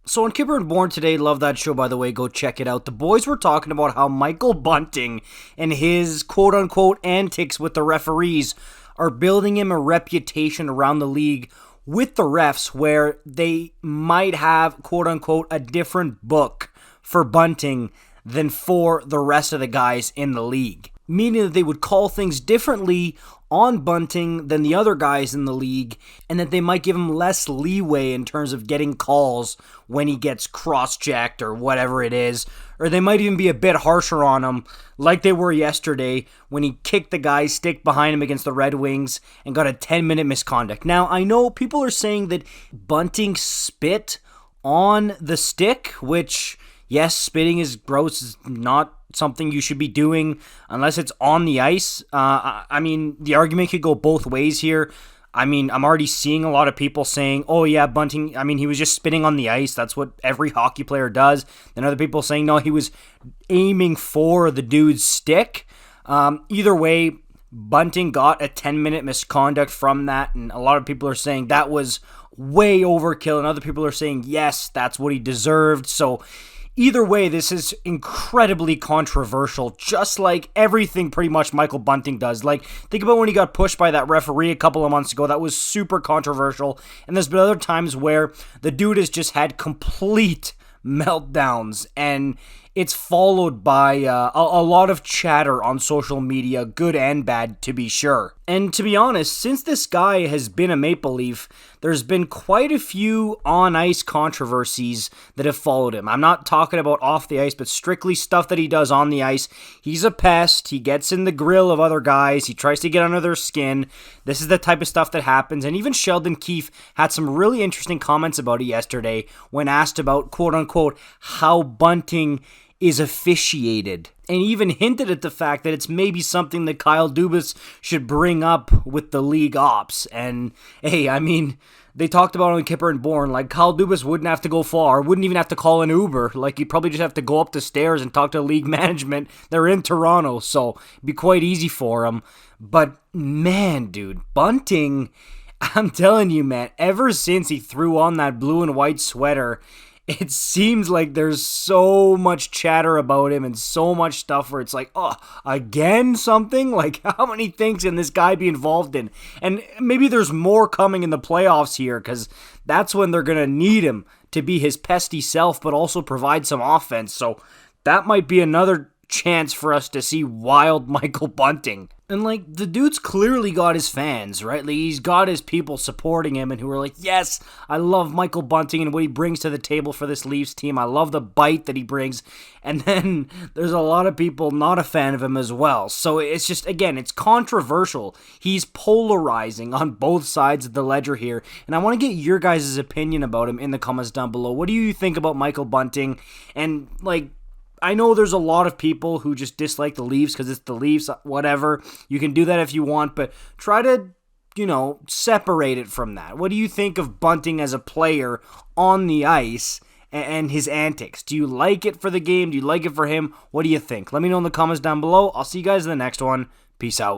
So on Kipper and Born today, love that show by the way, go check it out. The boys were talking about how Michael Bunting and his quote-unquote antics with the referees are building him a reputation around the league with the refs where they might have quote-unquote a different book for Bunting than for the rest of the guys in the league. Meaning that they would call things differently on Bunting than the other guys in the league, and that they might give him less leeway in terms of getting calls when he gets cross-checked or whatever it is, or they might even be a bit harsher on him, like they were yesterday when he kicked the guy's stick behind him against the Red Wings and got a 10-minute misconduct. Now, I know people are saying that Bunting spit on the stick, which, yes, spitting is gross, is not something you should be doing unless it's on the ice. I mean, the argument could go both ways here. I mean, I'm already seeing a lot of people saying, oh yeah, Bunting, I mean, he was just spitting on the ice. That's what every hockey player does. Then other people saying, no, he was aiming for the dude's stick. Either way, Bunting got a 10-minute misconduct from that, and a lot of people are saying that was way overkill, and other people are saying, yes, that's what he deserved. So either way, this is incredibly controversial, just like everything pretty much Michael Bunting does. Like, think about when he got pushed by that referee a couple of months ago. That was super controversial. And there's been other times where the dude has just had complete meltdowns, and it's followed by a lot of chatter on social media, good and bad, to be sure. And to be honest, since this guy has been a Maple Leaf, there's been quite a few on-ice controversies that have followed him. I'm not talking about off the ice, but strictly stuff that he does on the ice. He's a pest. He gets in the grill of other guys. He tries to get under their skin. This is the type of stuff that happens. And even Sheldon Keefe had some really interesting comments about it yesterday when asked about, quote-unquote, how Bunting is officiated, and even hinted at the fact that it's maybe something that Kyle Dubas should bring up with the league ops. And hey, I mean, they talked about on Kipper and Born, like Kyle Dubas wouldn't have to go far, wouldn't even have to call an Uber. Like, he'd probably just have to go up the stairs and talk to league management. They're in Toronto, so it'd be quite easy for him. But man, dude, Bunting, I'm telling you, man, ever since he threw on that blue and white sweater, it seems like there's so much chatter about him and so much stuff where it's like, oh, again something? Like, how many things can this guy be involved in? And maybe there's more coming in the playoffs here, because that's when they're going to need him to be his pesty self, but also provide some offense. So that might be another chance for us to see wild Michael Bunting. And like, the dude's clearly got his fans, right? Like, he's got his people supporting him and who are like, yes, I love Michael Bunting and what he brings to the table for this Leafs team. I love the bite that he brings. And then there's a lot of people not a fan of him as well. So it's just, again, it's controversial. He's polarizing on both sides of the ledger here. And I want to get your guys' opinion about him in the comments down below. What do you think about Michael Bunting? And like, I know there's a lot of people who just dislike the Leafs because it's the Leafs, whatever. You can do that if you want, but try to, separate it from that. What do you think of Bunting as a player on the ice and his antics? Do you like it for the game? Do you like it for him? What do you think? Let me know in the comments down below. I'll see you guys in the next one. Peace out.